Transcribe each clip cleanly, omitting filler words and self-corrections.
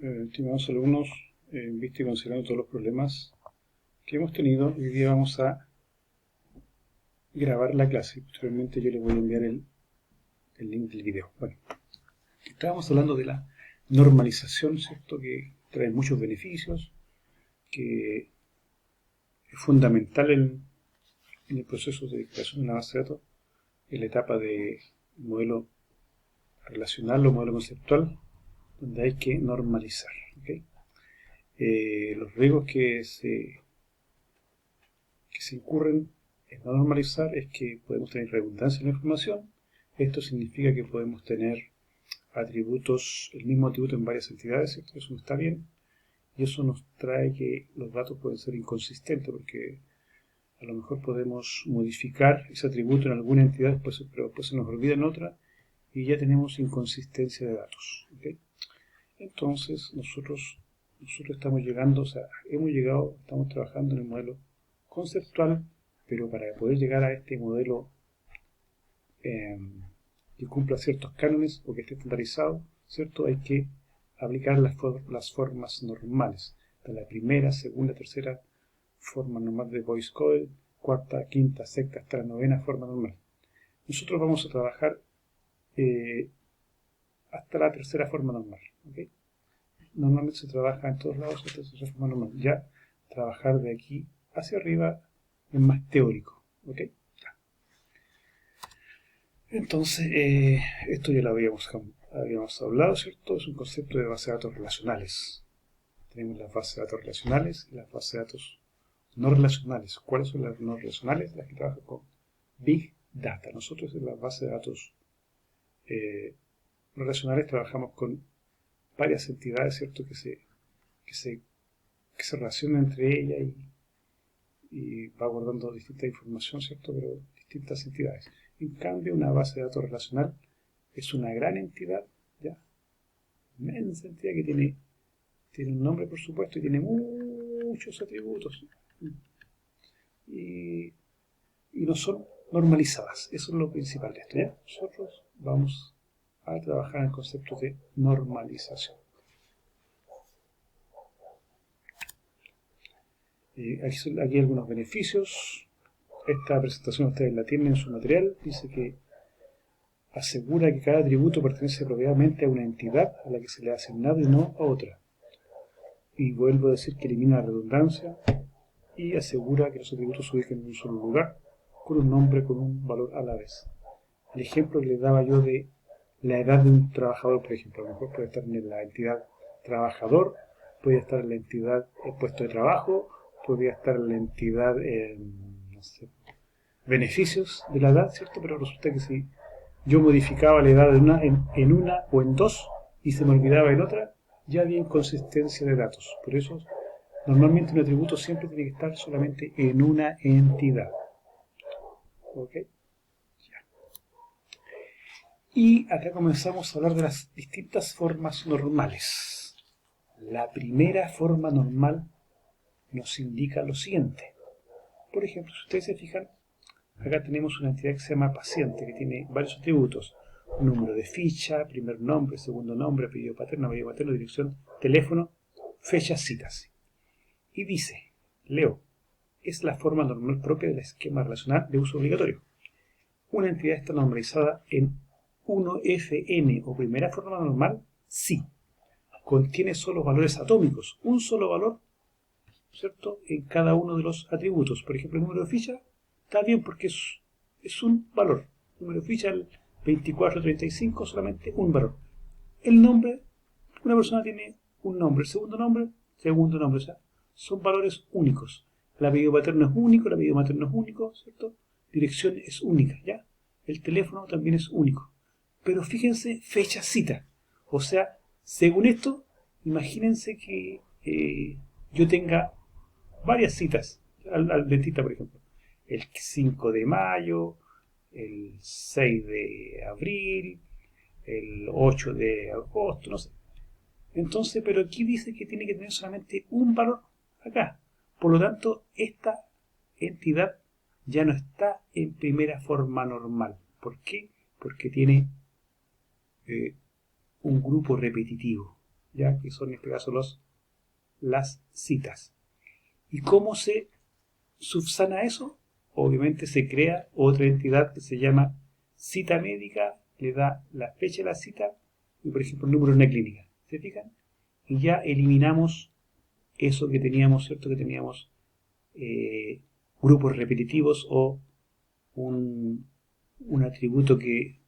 Estimados alumnos, en vista y considerando todos los problemas que hemos tenido, hoy día vamos a grabar la clase. Posteriormente yo les voy a enviar el link del video. Bueno, estábamos hablando de la normalización, ¿cierto? Que trae muchos beneficios, que es fundamental en el proceso de creación de una base de datos, en la etapa de modelo relacional o modelo conceptual, donde hay que normalizar. ¿Okay? Los riesgos que se incurren en no normalizar es que podemos tener redundancia en la información. Esto significa que podemos tener atributos, el mismo atributo en varias entidades, ¿cierto? Eso no está bien, y eso nos trae que los datos pueden ser inconsistentes, porque a lo mejor podemos modificar ese atributo en alguna entidad, pero después se nos olvida en otra, y ya tenemos inconsistencia de datos. ¿Okay? Entonces, nosotros estamos llegando, estamos trabajando en el modelo conceptual, pero para poder llegar a este modelo que cumpla ciertos cánones o que esté estandarizado, ¿cierto? Hay que aplicar las formas normales. De la primera, segunda, tercera forma normal de Boyce Coyle, cuarta, quinta, sexta, hasta la novena forma normal. Nosotros vamos a trabajar hasta la tercera forma normal. ¿Okay? Normalmente se trabaja en todos lados hasta la tercera forma normal. Ya trabajar de aquí hacia arriba es más teórico. ¿Okay? Entonces, esto ya lo habíamos hablado, ¿cierto? Es un concepto de base de datos relacionales. Tenemos las bases de datos relacionales y las bases de datos no relacionales. ¿Cuáles son las no relacionales? Las que trabajan con Big Data. Nosotros en las bases de datos relacionales trabajamos con varias entidades, ¿cierto? Que se relacionan entre ellas y va guardando distinta información, ¿cierto? Pero distintas entidades. En cambio, una base de datos relacional es una gran entidad, ¿ya? Inmensa entidad que tiene un nombre, por supuesto, y tiene muchos atributos. Y no son normalizadas. Eso es lo principal de esto, ¿ya? Nosotros vamos a trabajar en el concepto de normalización. Aquí algunos beneficios. Esta presentación ustedes la tienen en su material. Dice que asegura que cada atributo pertenece propiamente a una entidad a la que se le ha asignado y no a otra. Y vuelvo a decir que elimina la redundancia y asegura que los atributos se ubiquen en un solo lugar, con un nombre, con un valor a la vez. El ejemplo que les daba yo de la edad de un trabajador, por ejemplo, a lo mejor puede estar en la entidad trabajador, puede estar en la entidad puesto de trabajo, podría estar en la entidad no sé, beneficios de la edad, ¿cierto? Pero resulta que si yo modificaba la edad en una o en dos y se me olvidaba en otra, ya había inconsistencia de datos. Por eso, normalmente un atributo siempre tiene que estar solamente en una entidad. ¿Ok? Ya. Y acá comenzamos a hablar de las distintas formas normales. La primera forma normal nos indica lo siguiente. Por ejemplo, si ustedes se fijan, acá tenemos una entidad que se llama paciente, que tiene varios atributos. Número de ficha, primer nombre, segundo nombre, apellido paterno, dirección, teléfono, fechas, citas. Y dice, leo, es la forma normal propia del esquema relacional de uso obligatorio. Una entidad está normalizada en 1FN o primera forma normal, sí. Contiene solo valores atómicos, un solo valor, ¿cierto? En cada uno de los atributos. Por ejemplo, el número de ficha está bien porque es un valor. El número de ficha, el 2435, solamente un valor. El nombre, una persona tiene un nombre. El segundo nombre. O sea, son valores únicos. El apellido paterno es único, el apellido materno es único, ¿cierto? Dirección es única, ¿ya? El teléfono también es único. Pero fíjense, fecha, cita. O sea, según esto, imagínense que yo tenga varias citas al dentista, por ejemplo. El 5 de mayo, el 6 de abril, el 8 de agosto, no sé. Entonces, pero aquí dice que tiene que tener solamente un valor acá. Por lo tanto, esta entidad ya no está en primera forma normal. ¿Por qué? Porque tiene un grupo repetitivo. ya que son en este caso las citas. ¿Y cómo se subsana eso? Obviamente se crea otra entidad que se llama cita médica, le da la fecha de la cita y, por ejemplo, el número en la clínica. ¿Se fijan? Y ya eliminamos eso que teníamos, ¿cierto? Que teníamos grupos repetitivos o un atributo que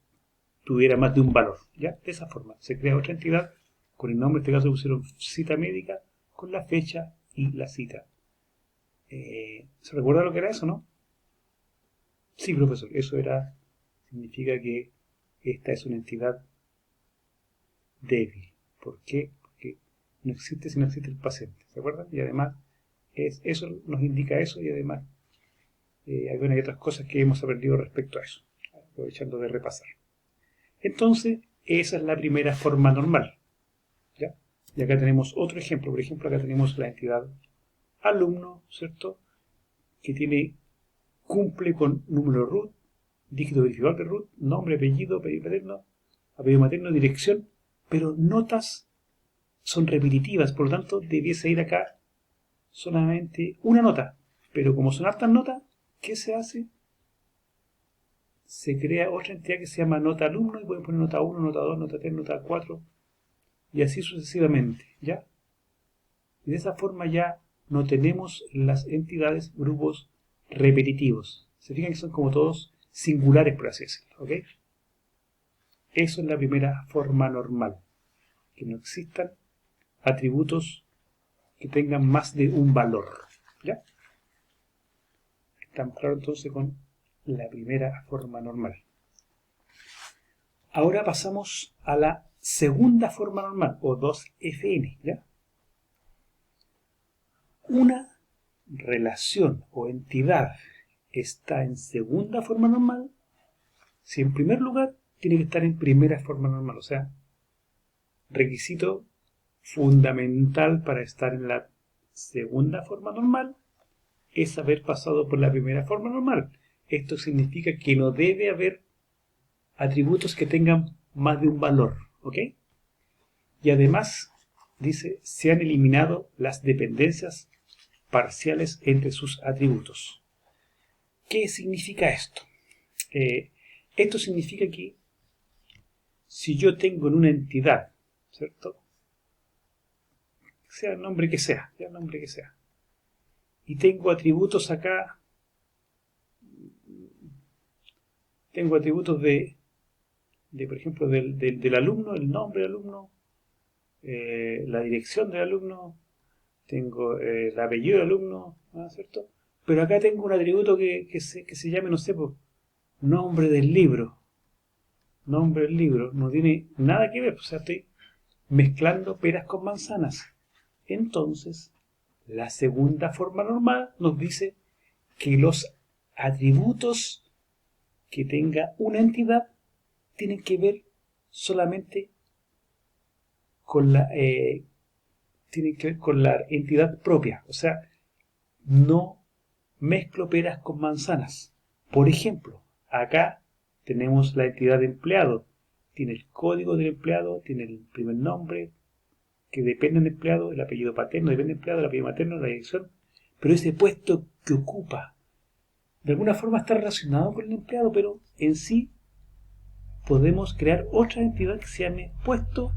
tuviera más de un valor. ¿Ya? De esa forma se crea otra entidad con el nombre, en este caso pusieron cita médica, con la fecha y la cita. ¿Se recuerda lo que era eso, no? Sí, profesor, eso significa que esta es una entidad débil. ¿Por qué? Porque no existe si no existe el paciente, ¿se acuerdan? Y además, eso nos indica eso y además hay otras cosas que hemos aprendido respecto a eso, aprovechando de repasar. Entonces, esa es la primera forma normal, ¿ya? Y acá tenemos otro ejemplo. Por ejemplo, acá tenemos la entidad alumno, ¿cierto? Que cumple con número root, dígito verificador de root, nombre, apellido materno, dirección, pero notas son repetitivas, por lo tanto debiese ir acá solamente una nota. Pero como son hartas notas, ¿qué se hace? Se crea otra entidad que se llama nota alumno y pueden poner nota 1, nota 2, nota 3, nota 4 y así sucesivamente, ¿ya? Y de esa forma ya no tenemos las entidades grupos repetitivos. Se fijan que son como todos singulares, por así decirlo, ¿ok? Eso es la primera forma normal, que no existan atributos que tengan más de un valor, ¿ya? Estamos claros entonces con la primera forma normal. Ahora pasamos a la segunda forma normal, o 2FN, ¿ya? Una relación o entidad está en segunda forma normal si en primer lugar tiene que estar en primera forma normal. O sea, requisito fundamental para estar en la segunda forma normal es haber pasado por la primera forma normal. Esto significa que no debe haber atributos que tengan más de un valor, ¿ok? Y además, dice, se han eliminado las dependencias parciales entre sus atributos. ¿Qué significa esto? Esto significa que si yo tengo en una entidad, ¿cierto? Sea el nombre que sea, y tengo atributos acá, tengo atributos de por ejemplo, del alumno, el nombre del alumno, la dirección del alumno, tengo el apellido del alumno, ¿cierto? Pero acá tengo un atributo que se llame, no sé, nombre del libro. Nombre del libro. No tiene nada que ver, o sea, estoy mezclando peras con manzanas. Entonces, la segunda forma normal nos dice que los atributos que tenga una entidad tienen que ver solamente con tienen que ver con la entidad propia. O sea, no mezclo peras con manzanas. Por ejemplo, acá tenemos la entidad de empleado. Tiene el código del empleado, tiene el primer nombre, que depende del empleado, el apellido paterno depende del empleado, el apellido materno, la dirección. Pero ese puesto que ocupa, de alguna forma está relacionado con el empleado, pero en sí podemos crear otra entidad que se llame puesto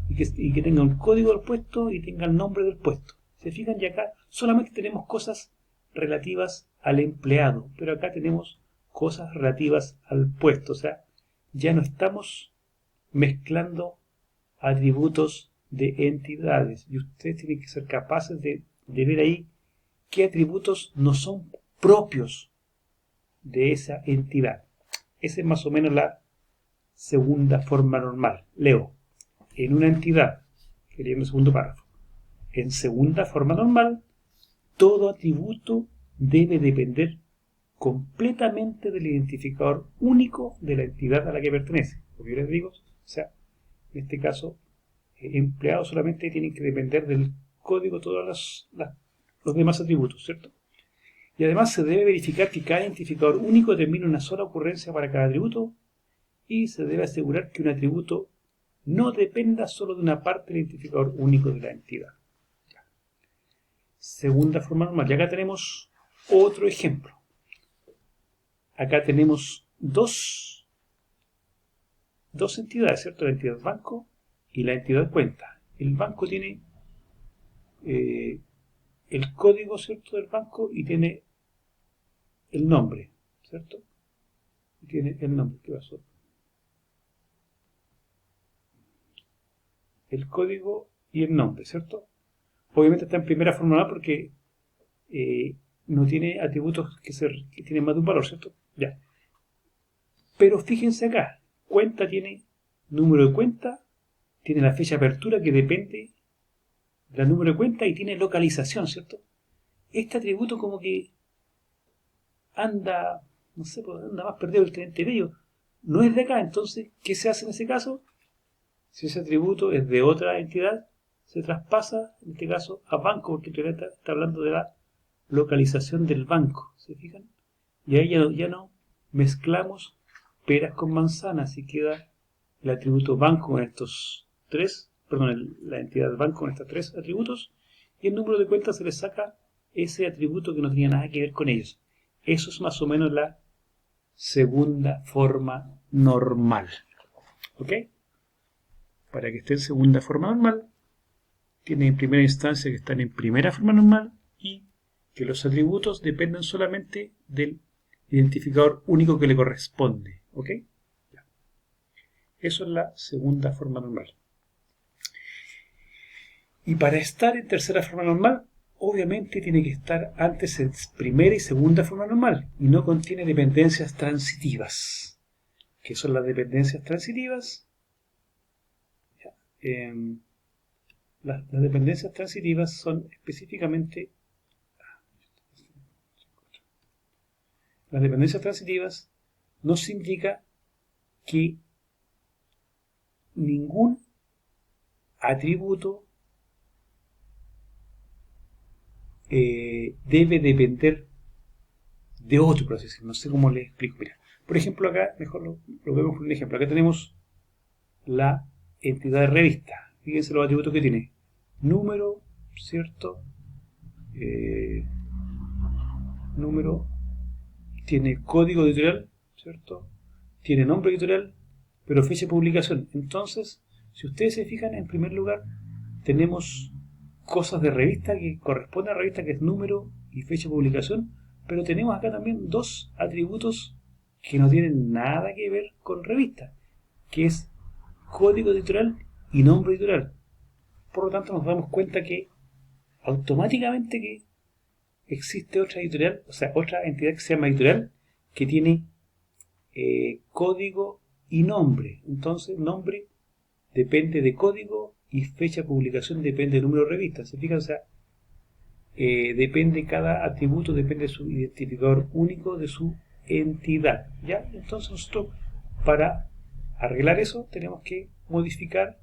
y que tenga un código del puesto y tenga el nombre del puesto. ¿Se fijan? Y acá solamente tenemos cosas relativas al empleado, pero acá tenemos cosas relativas al puesto. O sea, ya no estamos mezclando atributos de entidades y ustedes tienen que ser capaces de ver ahí qué atributos no son propios de esa entidad. Esa es más o menos la segunda forma normal. Leo. En una entidad, leyendo el segundo párrafo, en segunda forma normal, todo atributo debe depender completamente del identificador único de la entidad a la que pertenece. Como yo les digo, o sea, en este caso, empleados solamente tienen que depender del código todos los demás atributos, ¿cierto? Y además se debe verificar que cada identificador único termine una sola ocurrencia para cada atributo y se debe asegurar que un atributo no dependa solo de una parte del identificador único de la entidad. Segunda forma normal. Y acá tenemos otro ejemplo. Acá tenemos dos entidades, ¿cierto? La entidad banco y la entidad cuenta. El banco tiene el código, ¿cierto?, del banco y tiene el nombre, ¿cierto? Y tiene el nombre. ¿Qué pasó? El código y el nombre, ¿cierto? Obviamente está en primera forma normal porque no tiene atributos que tienen más de un valor, ¿cierto? Ya. Pero fíjense acá, cuenta tiene número de cuenta, tiene la fecha de apertura que depende del número de cuenta y tiene localización, ¿cierto? Este atributo como que anda, no sé, anda más perdido el teniente medio. No es de acá, entonces, ¿qué se hace en ese caso? Si ese atributo es de otra entidad, se traspasa, en este caso, a banco, porque en realidad está hablando de la localización del banco, ¿se fijan? Y ahí ya no mezclamos peras con manzanas y queda el atributo banco con estos tres, perdón, la entidad banco con estos tres atributos, y el número de cuentas se le saca ese atributo que no tenía nada que ver con ellos. Eso es más o menos la segunda forma normal. ¿Ok? Para que esté en segunda forma normal, tiene en primera instancia que están en primera forma normal y que los atributos dependen solamente del identificador único que le corresponde. ¿Ok? Ya. Eso es la segunda forma normal. Y para estar en tercera forma normal, obviamente tiene que estar antes en primera y segunda forma normal y no contiene dependencias transitivas. ¿Qué son las dependencias transitivas? Las dependencias transitivas son específicamente... Las dependencias transitivas nos indica que ningún atributo debe depender de otro, por así decirlo. No sé cómo les explico. Mira, por ejemplo, acá, mejor lo vemos con un ejemplo. Acá tenemos la entidad de revista. Fíjense los atributos que tiene. Número, ¿cierto? Número, tiene código editorial, ¿cierto? Tiene nombre editorial, pero fecha de publicación. Entonces, si ustedes se fijan, en primer lugar, tenemos cosas de revista que corresponden a la revista, que es número y fecha de publicación, pero tenemos acá también dos atributos que no tienen nada que ver con revista, que es código editorial y nombre editorial. Por lo tanto, nos damos cuenta que automáticamente que existe otra editorial, o sea, otra entidad que se llama editorial, que tiene código y nombre. Entonces, nombre depende de código y fecha de publicación depende del número de revistas. ¿Se fijan? O sea, depende cada atributo, depende de su identificador único de su entidad. ¿Ya? Entonces nosotros, para arreglar eso, tenemos que modificar,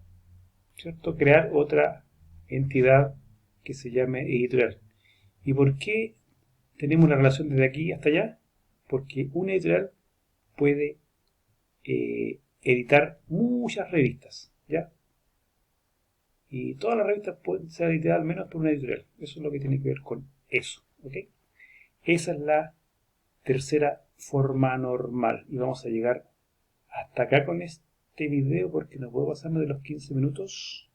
¿cierto? Crear otra entidad que se llame editorial. ¿Y por qué tenemos la relación desde aquí hasta allá? Porque una editorial puede editar muchas revistas, ¿ya? Y todas las revistas pueden ser editadas al menos por una editorial. Eso es lo que tiene que ver con eso, ¿ok? Esa es la tercera forma normal. Y vamos a llegar hasta acá con este video porque no puedo pasarme de los 15 minutos.